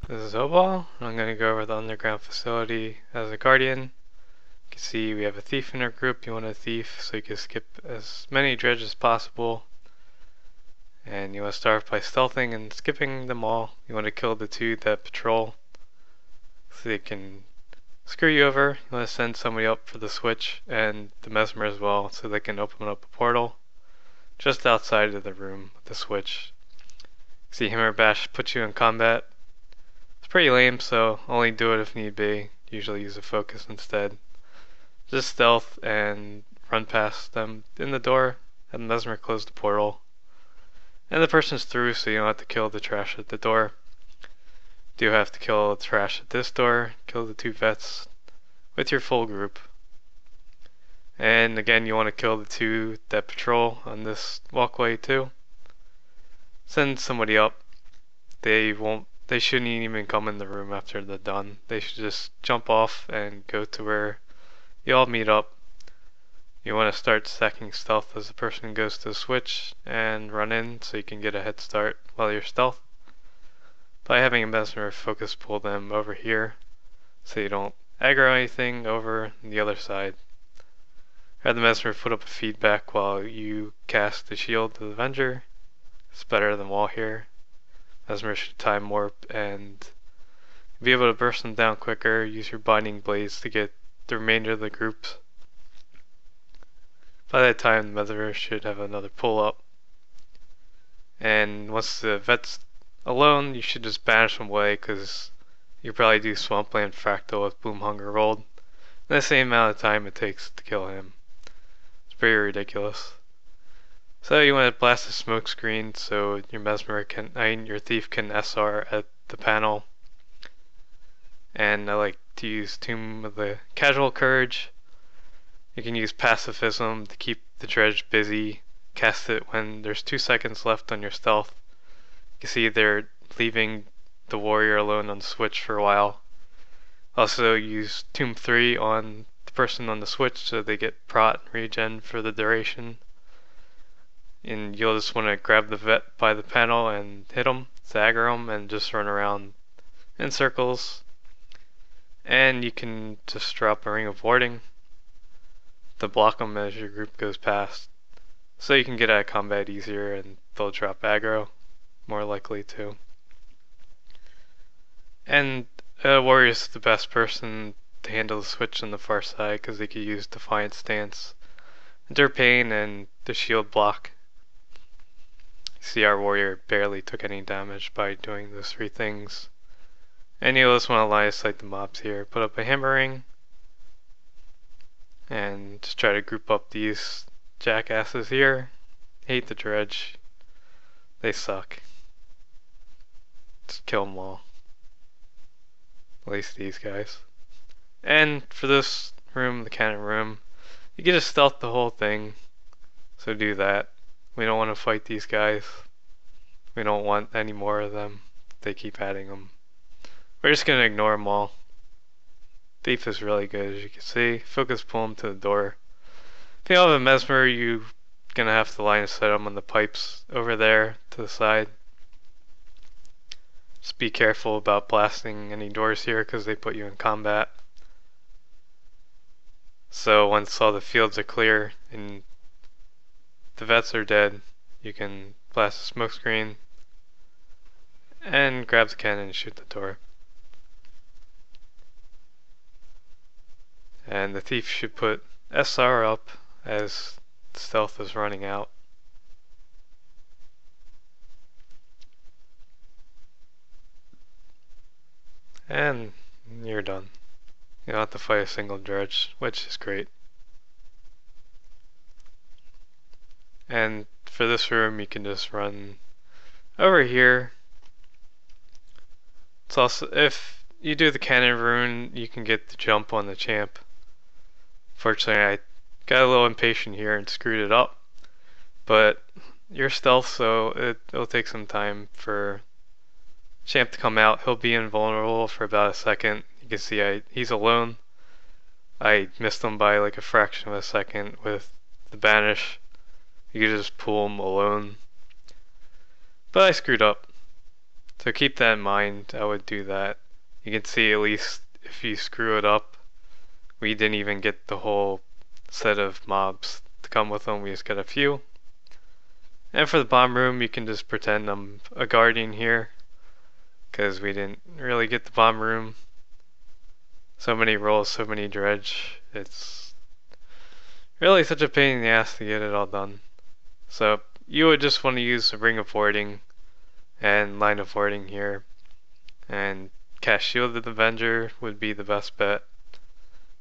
This is Obal, and I'm going to go over the Underground Facility as a Guardian. You can see we have a thief in our group. You want a thief so you can skip as many dredges as possible. And you want to start by stealthing and skipping them all. You want to kill the two that patrol so they can screw you over. You want to send somebody up for the switch and the mesmer as well so they can open up a portal just outside of the room with the switch. See, Hammer Bash puts you in combat. It's pretty lame, so only do it if need be. Usually use a focus instead. Just stealth and run past them in the door, have the mesmer close the portal. And the person's through, so you don't have to kill the trash at the door. Do have to kill the trash at this door, kill the two vets with your full group. And again, you want to kill the two that patrol on this walkway too. Send somebody up. They shouldn't even come in the room after they're done. They should just jump off and go to where you all meet up. You want to start stacking stealth as the person goes to the switch and run in so you can get a head start while you're stealth. By having a mesmer focus pull them over here so you don't aggro anything over the other side. Have the mesmer put up a feedback while you cast the shield to the Avenger. It's better than wall here. Mesmer should time warp and be able to burst them down quicker. Use your binding blades to get the remainder of the groups. By that time, the mesmer should have another pull up. And once the vet's alone, you should just banish them away because you probably do Swampland Fractal with Boom Hunger rolled in the same amount of time it takes to kill him. It's pretty ridiculous. So you want to blast a smoke screen so your your thief can SR at the panel. And I like to use Tomb of the Casual Courage. You can use Pacifism to keep the dredge busy. Cast it when there's 2 seconds left on your stealth. You can see they're leaving the warrior alone on the switch for a while. Also use Tomb 3 on the person on the switch so they get prot and regen for the duration. And you'll just want to grab the vet by the panel and hit him, stagger him, and just run around in circles. And you can just drop a ring of warding to block them as your group goes past. So you can get out of combat easier and they'll drop aggro, more likely to. And warrior's the best person to handle the switch on the far side because they can use Defiant Stance, Endure Pain, and the shield block. See, our warrior barely took any damage by doing those 3 things. And you'll just want to line of sight the mobs here. Put up a hammering. And just try to group up these jackasses here. Hate the dredge. They suck. Just kill them all. At least these guys. And for this room, the cannon room, you get to stealth the whole thing. So do that. We don't want to fight these guys. We don't want any more of them. They keep adding them. We're just going to ignore them all. Thief is really good, as you can see. Focus pull him to the door. If you don't have a mesmer, you're going to have to line of sight him on the pipes over there to the side. Just be careful about blasting any doors here because they put you in combat. So once all the fields are clear and the vets are dead, you can blast a smoke screen and grab the cannon and shoot the door. And the thief should put SR up as stealth is running out. And you're done. You don't have to fight a single dredge, which is great. And for this room, you can just run over here. It's also, if you do the cannon rune, you can get the jump on the champ. Fortunately, I got a little impatient here and screwed it up. But you're stealth, so it'll take some time for champ to come out. He'll be invulnerable for about a second. You can see he's alone. I missed him by like a fraction of a second with the banish. You could just pull him alone. But I screwed up. So keep that in mind. I would do that. You can see at least if you screw it up, we didn't even get the whole set of mobs to come with them. We just got a few. And for the bomb room, you can just pretend I'm a guardian here, because we didn't really get the bomb room. So many rolls, so many dredge. It's really such a pain in the ass to get it all done. So you would just want to use a ring of warding and line of warding here, and cast Shielded Avenger would be the best bet.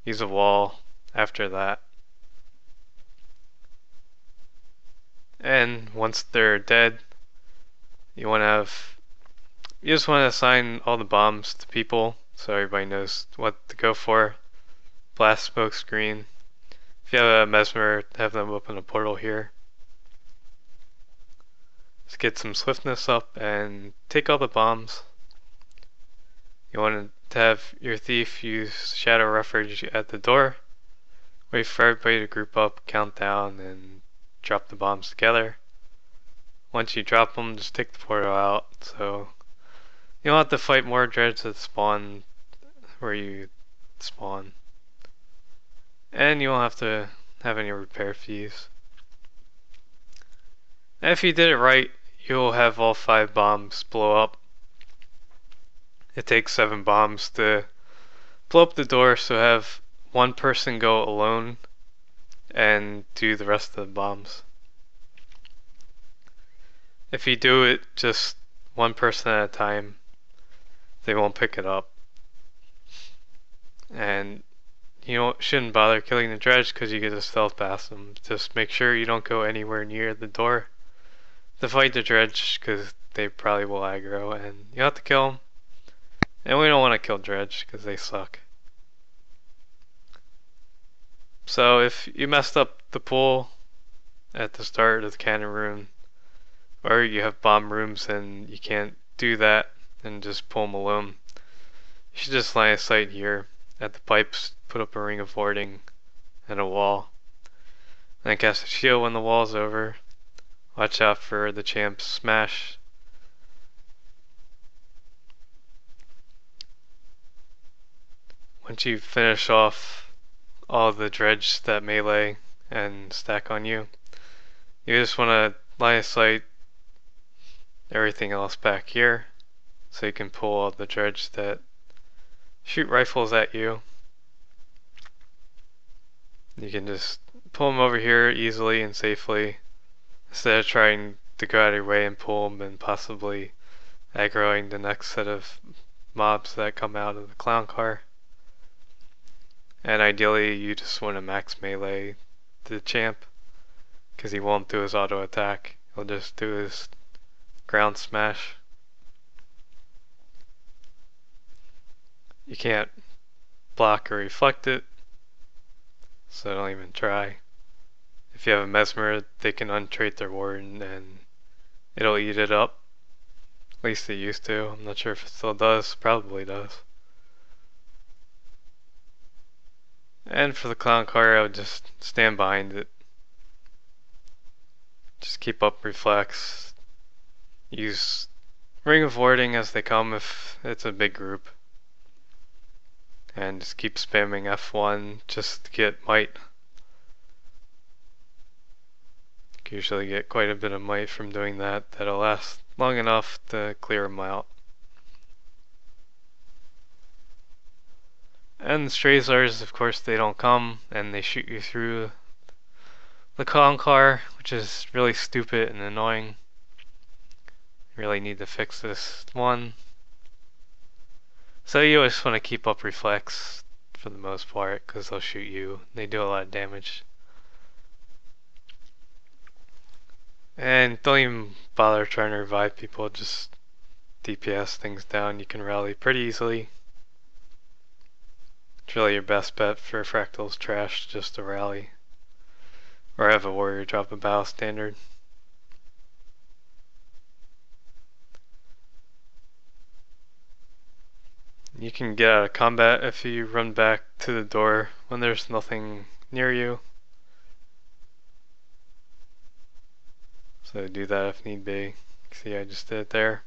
Use a wall after that. And once they're dead, you just want to assign all the bombs to people so everybody knows what to go for. Blast smoke screen. If you have a mesmer, have them open a portal here. Just get some swiftness up and take all the bombs. You want to have your thief use Shadow Refuge at the door. Wait for everybody to group up, count down, and drop the bombs together. Once you drop them, just take the portal out, so you don't have to fight more dredge that spawn where you spawn. And you won't have to have any repair fees. And if you did it right, you'll have all 5 bombs blow up. It takes 7 bombs to blow up the door, so have one person go alone and do the rest of the bombs. If you do it just one person at a time, they won't pick it up. And you shouldn't bother killing the dredge because you get to stealth past them. Just make sure you don't go anywhere near the door to fight the dredge because they probably will aggro and you have to kill them. And we don't want to kill dredge because they suck. So if you messed up the pool at the start of the cannon room, or you have bomb rooms and you can't do that and just pull them alone, you should just line of sight here at the pipes, put up a ring of warding and a wall. And then cast a shield when the wall's over. Watch out for the champ's smash. Once you finish off all the dredge that melee and stack on you, you just want to line of sight everything else back here so you can pull all the dredge that shoot rifles at you. You can just pull them over here easily and safely instead of trying to go out of your way and pull them and possibly aggroing the next set of mobs that come out of the clown car. And ideally you just want to max melee the champ because he won't do his auto attack, he'll just do his ground smash. You can't block or reflect it, so don't even try. If you have a mesmer, they can untrait their warden and it'll eat it up. At least it used to. I'm not sure if it still does. Probably does. And for the clown car, I would just stand behind it. Just keep up reflex. Use ring of warding as they come if it's a big group. And just keep spamming F1 just to get might. You usually get quite a bit of might from doing that. That'll last long enough to clear them out. And the Strazars, of course, they don't come and they shoot you through the clown car, which is really stupid and annoying. You really need to fix this one. So you just want to keep up reflex for the most part because they'll shoot you. They do a lot of damage. And don't even bother trying to revive people, just DPS things down. You can rally pretty easily. It's really your best bet for Fractal's trash, just to rally. Or have a warrior drop a battle standard. You can get out of combat if you run back to the door when there's nothing near you. So do that if need be. See, I just did it there.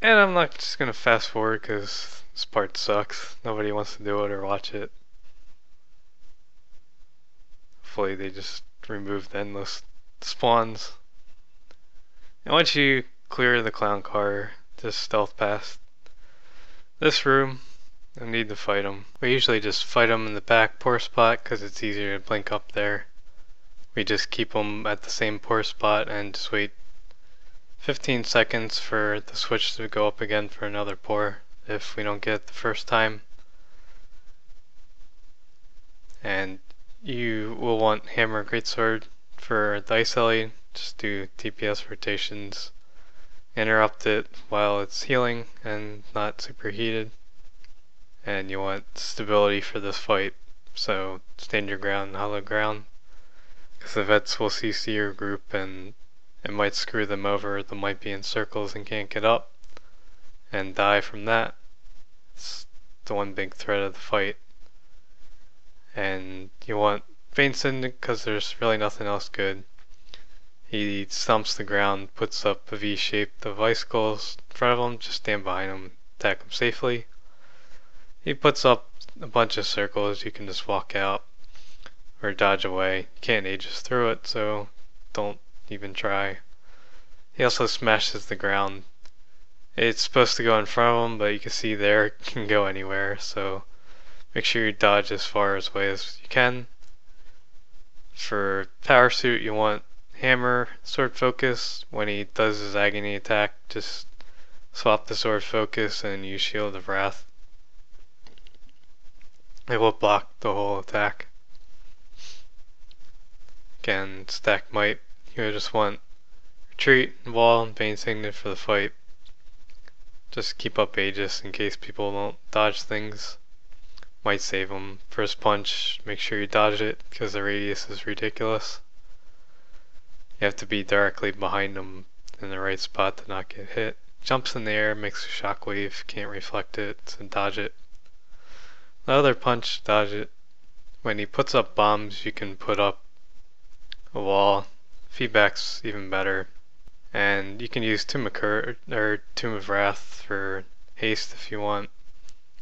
And I'm not just gonna fast forward because this part sucks. Nobody wants to do it or watch it. Hopefully they just remove the endless spawns. And once you clear the clown car, just stealth past this room. No need to fight them. We usually just fight them in the back pour spot because it's easier to blink up there. We just keep them at the same pour spot and just wait 15 seconds for the switch to go up again for another pour if we don't get it the first time. And you will want hammer greatsword for the ice ellie. Just do TPS rotations, interrupt it while it's healing and not superheated. And you want stability for this fight, so stand your ground, hollow ground, because the vets will CC your group and it might screw them over. They might be in circles and can't get up and die from that. It's the one big threat of the fight. And you want Vincent because there's really nothing else good. He stomps the ground, puts up a V shape of icicles in front of him, just stand behind him, attack him safely. He puts up a bunch of circles, you can just walk out or dodge away. You can't aegis through it, so don't even try. He also smashes the ground. It's supposed to go in front of him, but you can see there it can go anywhere, so make sure you dodge as far away as you can. For power suit, you want hammer, sword focus. When he does his agony attack, just swap the sword focus and use shield of wrath. It will block the whole attack. Again, stack might. You just want retreat, wall, and bane signet for the fight. Just keep up aegis in case people don't dodge things. Might save them. First punch, make sure you dodge it because the radius is ridiculous. You have to be directly behind them in the right spot to not get hit. Jumps in the air, makes a shockwave, can't reflect it, so dodge it. The other punch, dodge it. When he puts up bombs, you can put up a wall. Feedback's even better. And you can use Tomb of Wrath for haste if you want.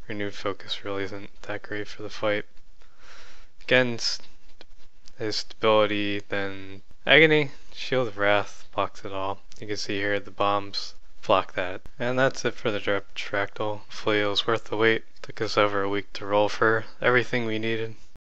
Renewed focus really isn't that great for the fight. Again, his stability, then agony, shield of wrath blocks it all. You can see here the bombs block that. And that's it for the Underground Fractal. Hopefully it was worth the wait. Took us over a week to roll for everything we needed.